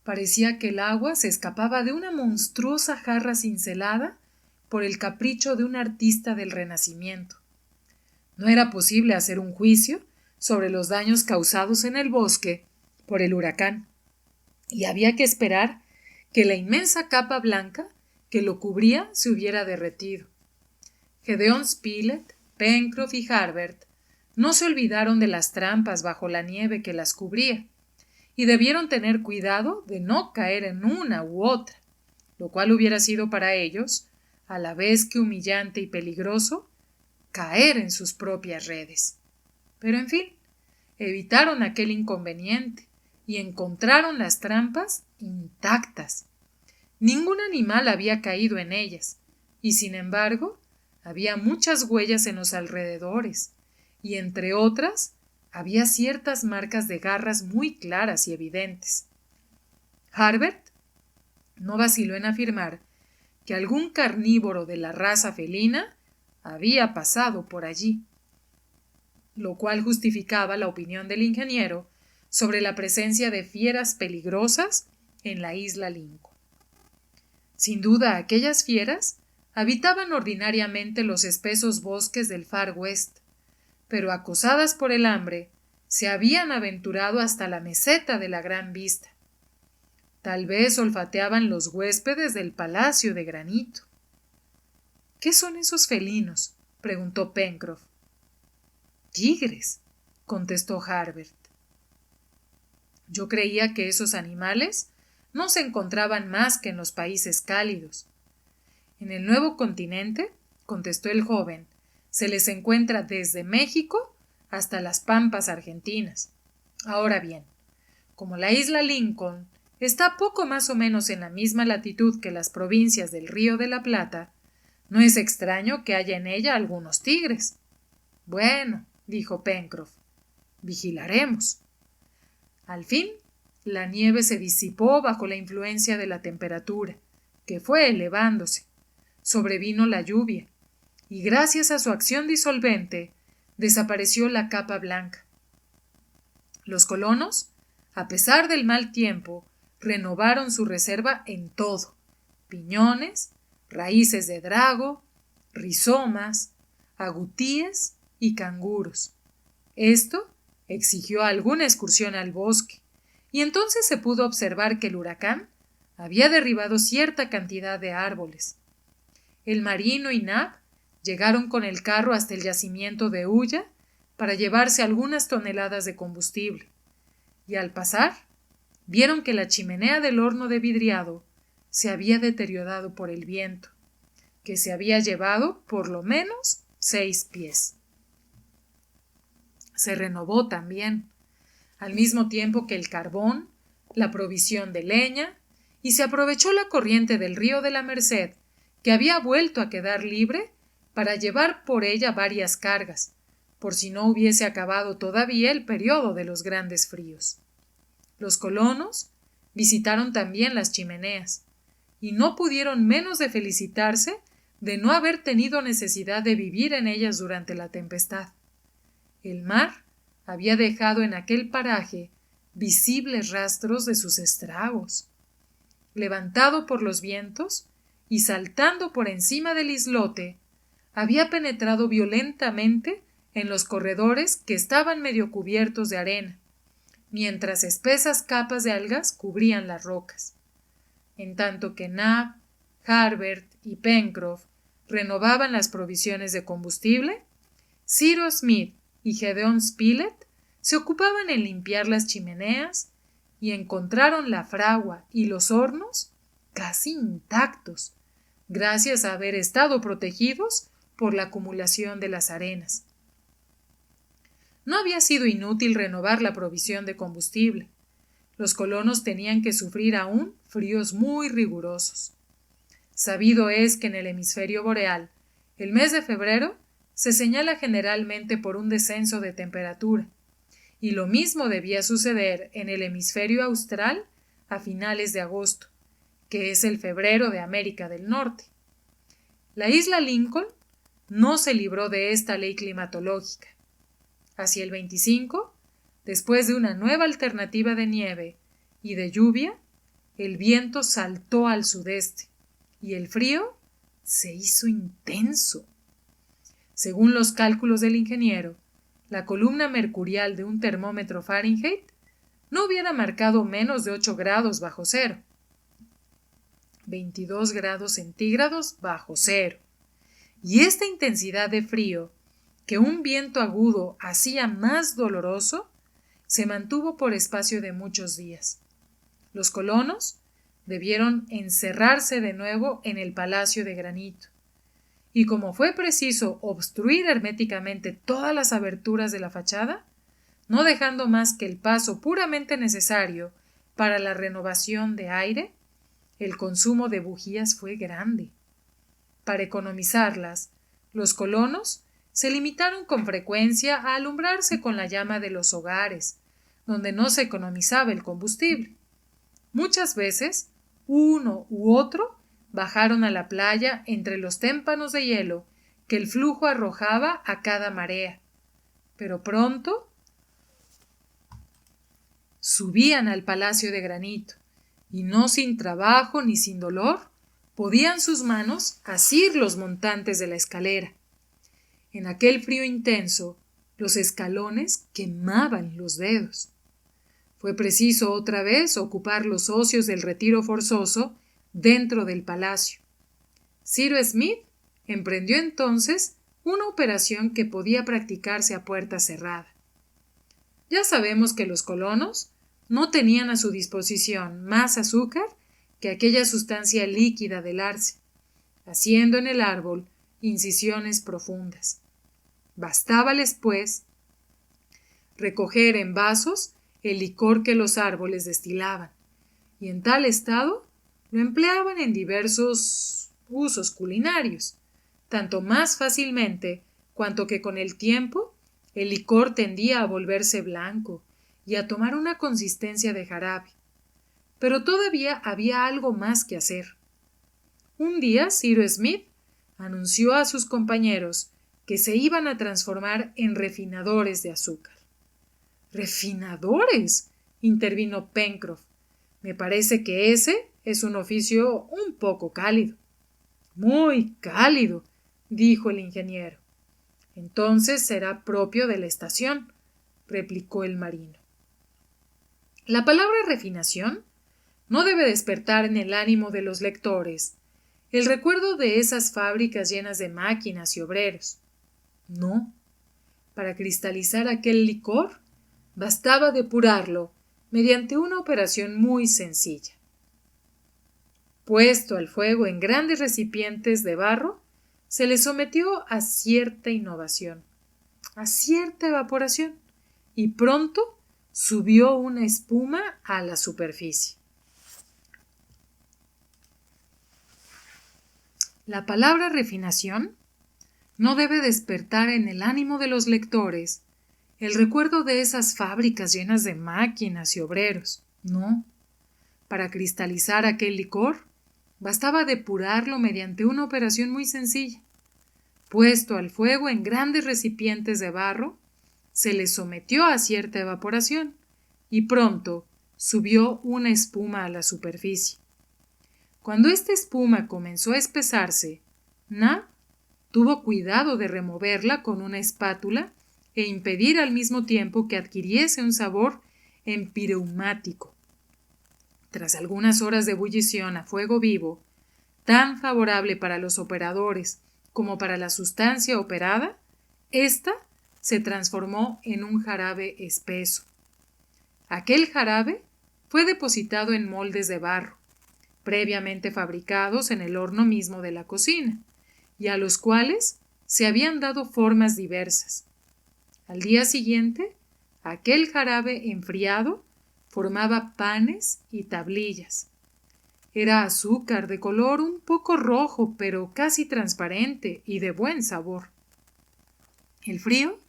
Parecía que el agua se escapaba de una monstruosa jarra cincelada por el capricho de un artista del Renacimiento. No era posible hacer un juicio sobre los daños causados en el bosque por el huracán, y había que esperar que la inmensa capa blanca que lo cubría se hubiera derretido. Gedeón Spilett, Pencroff y Harbert no se olvidaron de las trampas bajo la nieve que las cubría, y debieron tener cuidado de no caer en una u otra, lo cual hubiera sido para ellos, a la vez que humillante y peligroso, caer en sus propias redes. Pero en fin, evitaron aquel inconveniente y encontraron las trampas intactas. Ningún animal había caído en ellas, y sin embargo, había muchas huellas en los alrededores, y entre otras, había ciertas marcas de garras muy claras y evidentes. Harbert no vaciló en afirmar que algún carnívoro de la raza felina había pasado por allí, lo cual justificaba la opinión del ingeniero sobre la presencia de fieras peligrosas en la isla Lincoln. Sin duda, aquellas fieras habitaban ordinariamente los espesos bosques del Far West, pero acosadas por el hambre, se habían aventurado hasta la meseta de la Gran Vista. Tal vez olfateaban los huéspedes del Palacio de Granito. ¿Qué son esos felinos?, preguntó Pencroff. Tigres, contestó Harbert. Yo creía que esos animales no se encontraban más que en los países cálidos. En el nuevo continente, contestó el joven, se les encuentra desde México hasta las pampas argentinas. Ahora bien, como la isla Lincoln está poco más o menos en la misma latitud que las provincias del Río de la Plata, no es extraño que haya en ella algunos tigres. Bueno, dijo Pencroff, vigilaremos. Al fin, la nieve se disipó bajo la influencia de la temperatura, que fue elevándose. Sobrevino la lluvia, y gracias a su acción disolvente, desapareció la capa blanca. Los colonos, a pesar del mal tiempo, renovaron su reserva en todo: piñones, raíces de drago, rizomas, agutíes y canguros. Esto exigió alguna excursión al bosque, y entonces se pudo observar que el huracán había derribado cierta cantidad de árboles. El marino y Nab llegaron con el carro hasta el yacimiento de Ulla para llevarse algunas toneladas de combustible, y al pasar vieron que la chimenea del horno de vidriado se había deteriorado por el viento, que se había llevado por lo menos 6 pies. Se renovó también, al mismo tiempo que el carbón, la provisión de leña, y se aprovechó la corriente del río de la Merced, que había vuelto a quedar libre, para llevar por ella varias cargas, por si no hubiese acabado todavía el periodo de los grandes fríos. Los colonos visitaron también las chimeneas, y no pudieron menos de felicitarse de no haber tenido necesidad de vivir en ellas durante la tempestad. El mar había dejado en aquel paraje visibles rastros de sus estragos. Levantado por los vientos y saltando por encima del islote, había penetrado violentamente en los corredores que estaban medio cubiertos de arena, mientras espesas capas de algas cubrían las rocas. En tanto que Nab, Harbert y Pencroff renovaban las provisiones de combustible, Cyrus Smith y Gedeón Spilett se ocupaban en limpiar las chimeneas y encontraron la fragua y los hornos casi intactos, gracias a haber estado protegidos por la acumulación de las arenas. No había sido inútil renovar la provisión de combustible. Los colonos tenían que sufrir aún fríos muy rigurosos. Sabido es que en el hemisferio boreal, el mes de febrero se señala generalmente por un descenso de temperatura, y lo mismo debía suceder en el hemisferio austral a finales de agosto, que es el febrero de América del Norte. La isla Lincoln no se libró de esta ley climatológica. Hacia el 25, después de una nueva alternativa de nieve y de lluvia, el viento saltó al sudeste y el frío se hizo intenso. Según los cálculos del ingeniero, la columna mercurial de un termómetro Fahrenheit no hubiera marcado menos de 8 grados bajo cero. 22 grados centígrados bajo cero. Y esta intensidad de frío, que un viento agudo hacía más doloroso, se mantuvo por espacio de muchos días. Los colonos debieron encerrarse de nuevo en el palacio de granito, y como fue preciso obstruir herméticamente todas las aberturas de la fachada, no dejando más que el paso puramente necesario para la renovación de aire, el consumo de bujías fue grande. Para economizarlas, los colonos se limitaron con frecuencia a alumbrarse con la llama de los hogares, donde no se economizaba el combustible. Muchas veces, uno u otro bajaron a la playa entre los témpanos de hielo que el flujo arrojaba a cada marea, pero pronto subían al palacio de granito, y no sin trabajo ni sin dolor podían sus manos asir los montantes de la escalera. En aquel frío intenso, los escalones quemaban los dedos. Fue preciso otra vez ocupar los ocios del retiro forzoso dentro del palacio. Cyrus Smith emprendió entonces una operación que podía practicarse a puerta cerrada. Ya sabemos que los colonos no tenían a su disposición más azúcar que aquella sustancia líquida del arce, haciendo en el árbol incisiones profundas. Bastábales, pues, recoger en vasos el licor que los árboles destilaban, y en tal estado lo empleaban en diversos usos culinarios, tanto más fácilmente cuanto que con el tiempo el licor tendía a volverse blanco y a tomar una consistencia de jarabe. Pero todavía había algo más que hacer. Un día Cyrus Smith anunció a sus compañeros que se iban a transformar en refinadores de azúcar. —¿Refinadores? —intervino Pencroff. Me parece que ese es un oficio un poco cálido. Muy cálido, dijo el ingeniero. Entonces será propio de la estación, replicó el marino. La palabra refinación no debe despertar en el ánimo de los lectores el recuerdo de esas fábricas llenas de máquinas y obreros. No, para cristalizar aquel licor bastaba depurarlo mediante una operación muy sencilla. Puesto al fuego en grandes recipientes de barro, se le sometió a cierta innovación, a cierta evaporación, y pronto subió una espuma a la superficie. La palabra refinación no debe despertar en el ánimo de los lectores el recuerdo de esas fábricas llenas de máquinas y obreros. No. Para cristalizar aquel licor, bastaba depurarlo mediante una operación muy sencilla. Puesto al fuego en grandes recipientes de barro, se le sometió a cierta evaporación y pronto subió una espuma a la superficie. Cuando esta espuma comenzó a espesarse, Na tuvo cuidado de removerla con una espátula e impedir al mismo tiempo que adquiriese un sabor empireumático. Tras algunas horas de ebullición a fuego vivo, tan favorable para los operadores como para la sustancia operada, ésta se transformó en un jarabe espeso. Aquel jarabe fue depositado en moldes de barro, previamente fabricados en el horno mismo de la cocina, y a los cuales se habían dado formas diversas. Al día siguiente, aquel jarabe enfriado formaba panes y tablillas. Era azúcar de color un poco rojo, pero casi transparente y de buen sabor. El frío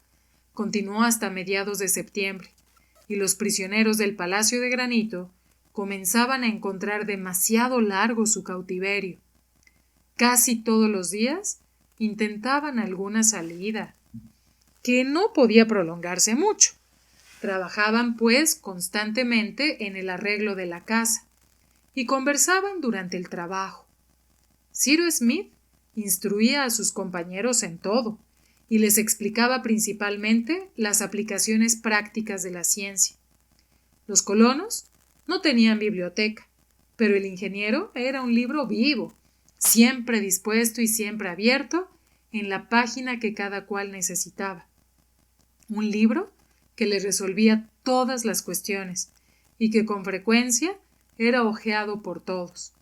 continuó hasta mediados de septiembre, y los prisioneros del Palacio de Granito comenzaban a encontrar demasiado largo su cautiverio. Casi todos los días intentaban alguna salida, que no podía prolongarse mucho. Trabajaban, pues, constantemente en el arreglo de la casa y conversaban durante el trabajo. Cyrus Smith instruía a sus compañeros en todo y les explicaba principalmente las aplicaciones prácticas de la ciencia. Los colonos no tenían biblioteca, pero el ingeniero era un libro vivo, siempre dispuesto y siempre abierto en la página que cada cual necesitaba. Un libro que le resolvía todas las cuestiones y que con frecuencia era hojeado por todos.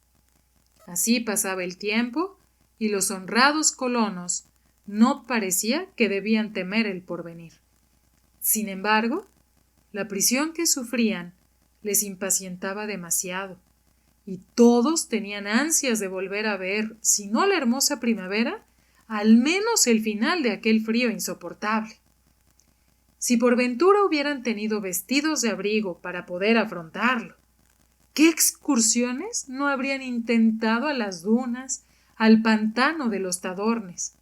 Así pasaba el tiempo y los honrados colonos no parecía que debían temer el porvenir. Sin embargo, la prisión que sufrían les impacientaba demasiado, y todos tenían ansias de volver a ver, si no la hermosa primavera, al menos el final de aquel frío insoportable. Si por ventura hubieran tenido vestidos de abrigo para poder afrontarlo, ¿qué excursiones no habrían intentado a las dunas, al pantano de los Tadornes?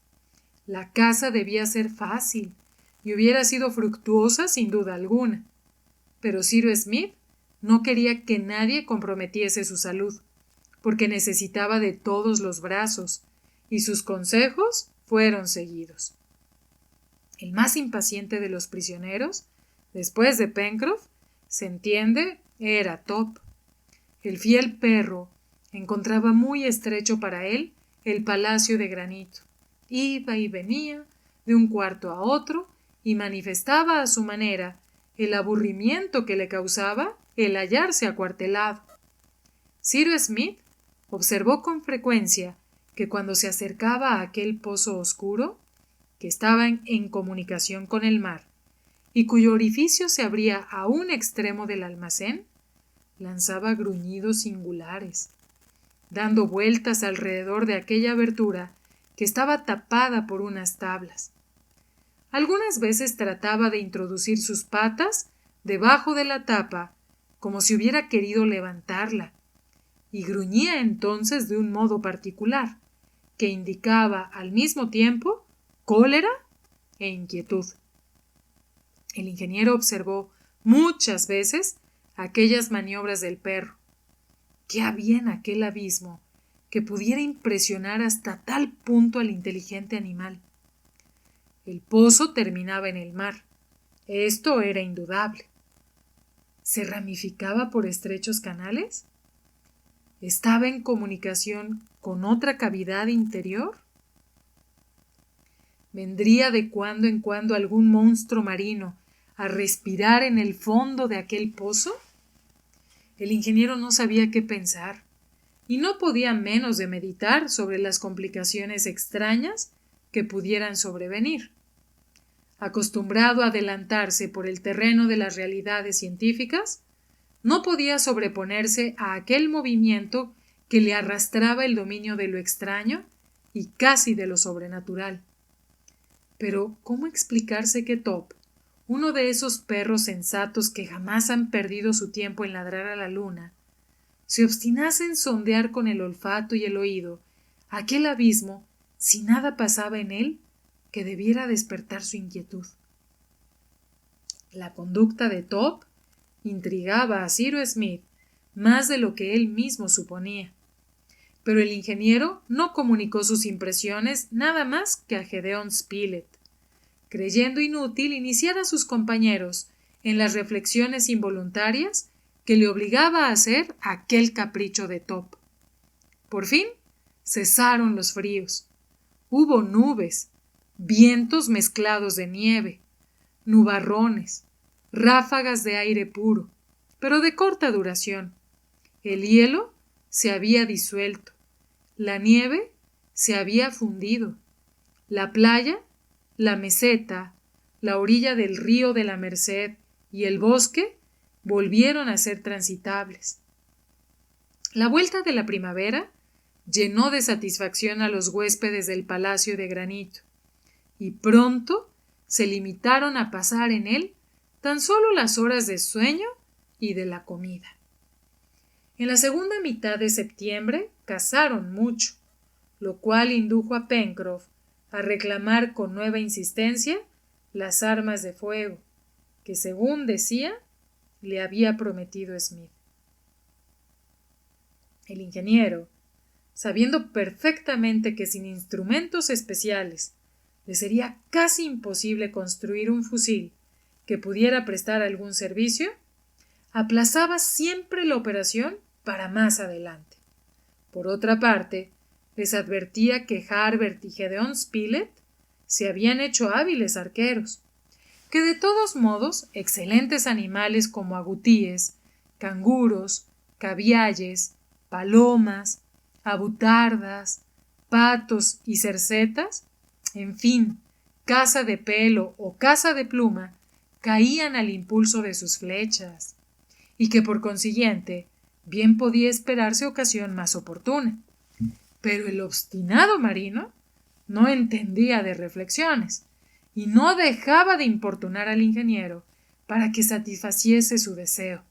La caza debía ser fácil y hubiera sido fructuosa sin duda alguna, pero Cyrus Smith no quería que nadie comprometiese su salud, porque necesitaba de todos los brazos, y sus consejos fueron seguidos. El más impaciente de los prisioneros, después de Pencroff, se entiende, era Top. El fiel perro encontraba muy estrecho para él el palacio de granito. Iba y venía de un cuarto a otro y manifestaba a su manera el aburrimiento que le causaba el hallarse acuartelado. Cyrus Smith observó con frecuencia que cuando se acercaba a aquel pozo oscuro, que estaba en comunicación con el mar, y cuyo orificio se abría a un extremo del almacén, lanzaba gruñidos singulares, dando vueltas alrededor de aquella abertura que estaba tapada por unas tablas. Algunas veces trataba de introducir sus patas debajo de la tapa, como si hubiera querido levantarla, y gruñía entonces de un modo particular, que indicaba al mismo tiempo cólera e inquietud. El ingeniero observó muchas veces aquellas maniobras del perro. ¿Qué había en aquel abismo que pudiera impresionar hasta tal punto al inteligente animal. El pozo terminaba en el mar. Esto era indudable. ¿Se ramificaba por estrechos canales? ¿Estaba en comunicación con otra cavidad interior? ¿Vendría de cuando en cuando algún monstruo marino a respirar en el fondo de aquel pozo? El ingeniero no sabía qué pensar y no podía menos de meditar sobre las complicaciones extrañas que pudieran sobrevenir. Acostumbrado a adelantarse por el terreno de las realidades científicas, no podía sobreponerse a aquel movimiento que le arrastraba el dominio de lo extraño y casi de lo sobrenatural. Pero, ¿cómo explicarse que Top, uno de esos perros sensatos que jamás han perdido su tiempo en ladrar a la luna, se obstinase en sondear con el olfato y el oído aquel abismo si nada pasaba en él que debiera despertar su inquietud? La conducta de Top intrigaba a Cyrus Smith más de lo que él mismo suponía, pero el ingeniero no comunicó sus impresiones nada más que a Gédéon Spilett, creyendo inútil iniciar a sus compañeros en las reflexiones involuntarias que le obligaba a hacer aquel capricho de Top. Por fin cesaron los fríos. Hubo nubes, vientos mezclados de nieve, nubarrones, ráfagas de aire puro, pero de corta duración. El hielo se había disuelto, la nieve se había fundido, la playa, la meseta, la orilla del río de la Merced y el bosque volvieron a ser transitables. La vuelta de la primavera llenó de satisfacción a los huéspedes del palacio de granito, y pronto se limitaron a pasar en él tan solo las horas de sueño y de la comida. En la segunda mitad de septiembre cazaron mucho, lo cual indujo a Pencroff a reclamar con nueva insistencia las armas de fuego, que según decía, le había prometido Smith. El ingeniero, sabiendo perfectamente que sin instrumentos especiales le sería casi imposible construir un fusil que pudiera prestar algún servicio, aplazaba siempre la operación para más adelante. Por otra parte, les advertía que Harbert y Gédéon Spilett se habían hecho hábiles arqueros, que de todos modos excelentes animales como agutíes, canguros, cavialles, palomas, abutardas, patos y cercetas, en fin, caza de pelo o caza de pluma, caían al impulso de sus flechas, y que por consiguiente bien podía esperarse ocasión más oportuna. Pero el obstinado marino no entendía de reflexiones y no dejaba de importunar al ingeniero para que satisfaciese su deseo.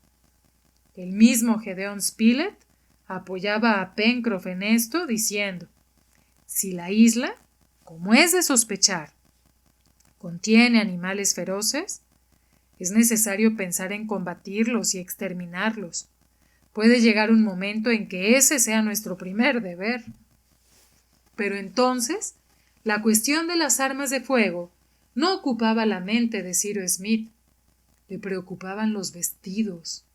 El mismo Gédéon Spilett apoyaba a Pencroff en esto, diciendo: si la isla, como es de sospechar, contiene animales feroces, es necesario pensar en combatirlos y exterminarlos. Puede llegar un momento en que ese sea nuestro primer deber. Pero entonces, la cuestión de las armas de fuego no ocupaba la mente de Cyrus Smith. Le preocupaban los vestidos.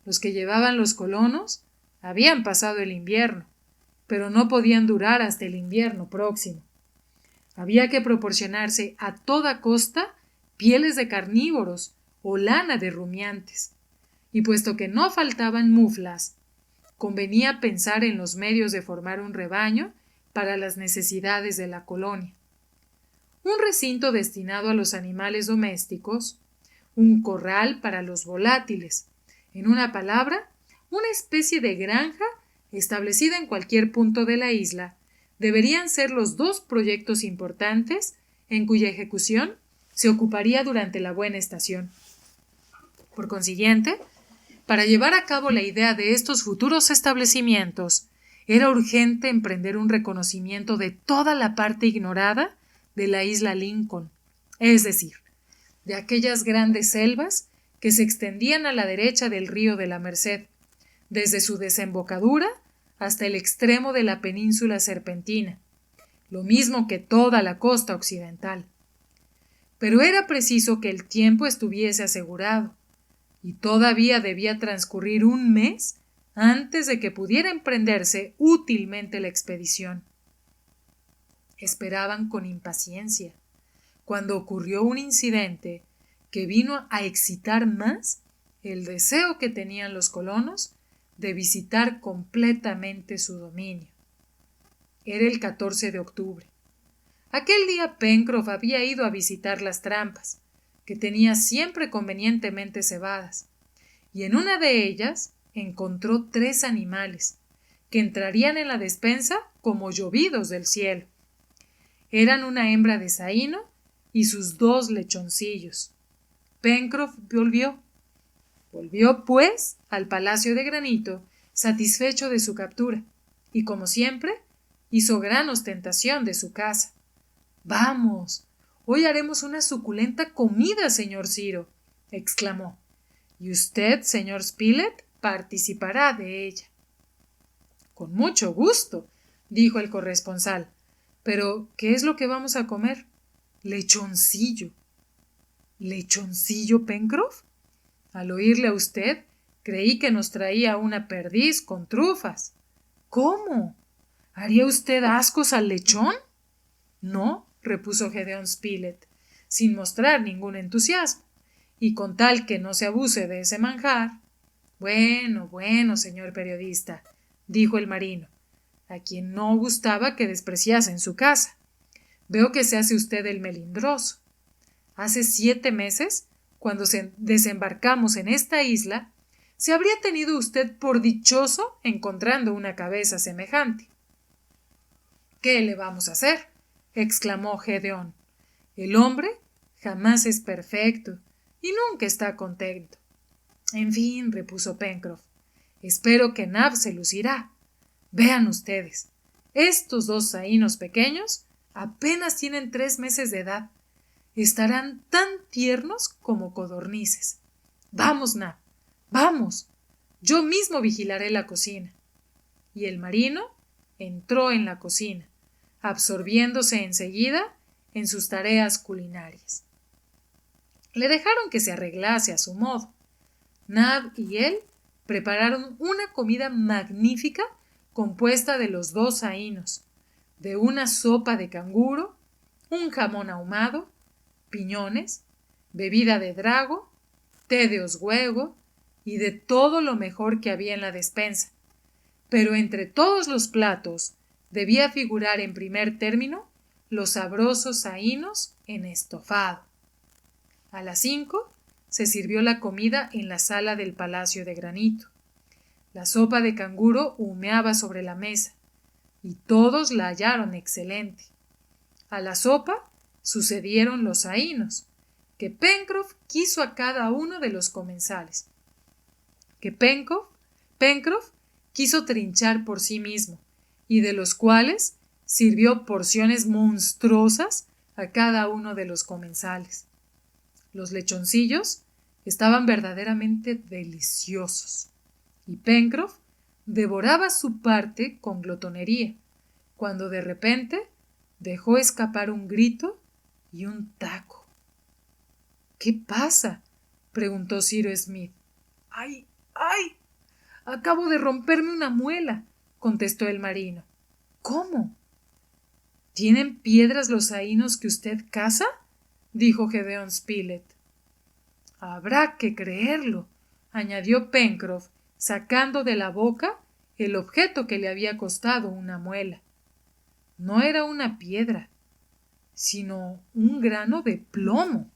Los que llevaban los colonos habían pasado el invierno, pero no podían durar hasta el invierno próximo. Había que proporcionarse a toda costa pieles de carnívoros o lana de rumiantes, y puesto que no faltaban muflas, convenía pensar en los medios de formar un rebaño para las necesidades de la colonia. Un recinto destinado a los animales domésticos, un corral para los volátiles, en una palabra, una especie de granja establecida en cualquier punto de la isla, deberían ser los dos proyectos importantes en cuya ejecución se ocuparía durante la buena estación. Por consiguiente, para llevar a cabo la idea de estos futuros establecimientos, era urgente emprender un reconocimiento de toda la parte ignorada de la isla Lincoln, es decir, de aquellas grandes selvas que se extendían a la derecha del río de la Merced, desde su desembocadura hasta el extremo de la península Serpentina, lo mismo que toda la costa occidental. Pero era preciso que el tiempo estuviese asegurado, y todavía debía transcurrir un mes antes de que pudiera emprenderse útilmente la expedición. Esperaban con impaciencia, cuando ocurrió un incidente que vino a excitar más el deseo que tenían los colonos de visitar completamente su dominio. Era el 14 de octubre. Aquel día Pencroff había ido a visitar las trampas, que tenía siempre convenientemente cebadas, y en una de ellas encontró 3 animales, que entrarían en la despensa como llovidos del cielo. Eran una hembra de Zaino y sus 2 lechoncillos. Pencroff volvió, pues, al Palacio de Granito, satisfecho de su captura, y como siempre, hizo gran ostentación de su caza. «Vamos, hoy haremos una suculenta comida, señor Ciro», exclamó, «y usted, señor Spilett, participará de ella». «Con mucho gusto», dijo el corresponsal, «pero ¿qué es lo que vamos a comer?» «Lechoncillo». «¿Lechoncillo, Pencroff? Al oírle a usted, creí que nos traía una perdiz con trufas». «¿Cómo? ¿Haría usted ascos al lechón?» «No», repuso Gédéon Spilett, sin mostrar ningún entusiasmo, «y con tal que no se abuse de ese manjar». «Bueno, bueno, señor periodista», dijo el marino, a quien no gustaba que despreciasen su casa. «Veo que se hace usted el melindroso. Hace 7 meses, cuando desembarcamos en esta isla, se habría tenido usted por dichoso encontrando una cabeza semejante». «¿Qué le vamos a hacer?», exclamó Gédéon. «El hombre jamás es perfecto y nunca está contento». «En fin», repuso Pencroff, «espero que Nab se lucirá. Vean ustedes, estos 2 zaínos pequeños apenas tienen 3 meses de edad. Estarán tan tiernos como codornices. Vamos, Nab, vamos. Yo mismo vigilaré la cocina». Y el marino entró en la cocina, absorbiéndose enseguida en sus tareas culinarias. Le dejaron que se arreglase a su modo. Nab y él prepararon una comida magnífica compuesta de los 2 zaínos, de una sopa de canguro, un jamón ahumado, piñones, bebida de drago, té de oswego y de todo lo mejor que había en la despensa. Pero entre todos los platos debía figurar en primer término los sabrosos zaínos en estofado. A las 5 se sirvió la comida en la sala del Palacio de Granito. La sopa de canguro humeaba sobre la mesa, y todos la hallaron excelente. A la sopa sucedieron los zaínos, que Pencroff quiso a cada uno de los comensales, que Pencroff quiso trinchar por sí mismo, y de los cuales sirvió porciones monstruosas a cada uno de los comensales. Los lechoncillos estaban verdaderamente deliciosos, y Pencroff devoraba su parte con glotonería, cuando de repente dejó escapar un grito y un taco. «¿Qué pasa?», preguntó Cyrus Smith. «¡Ay, ay! Acabo de romperme una muela», contestó el marino. «¿Cómo? ¿Tienen piedras los zaínos que usted caza?», dijo Gédéon Spilett. «Habrá que creerlo», añadió Pencroff, sacando de la boca el objeto que le había costado una muela. No era una piedra, sino un grano de plomo.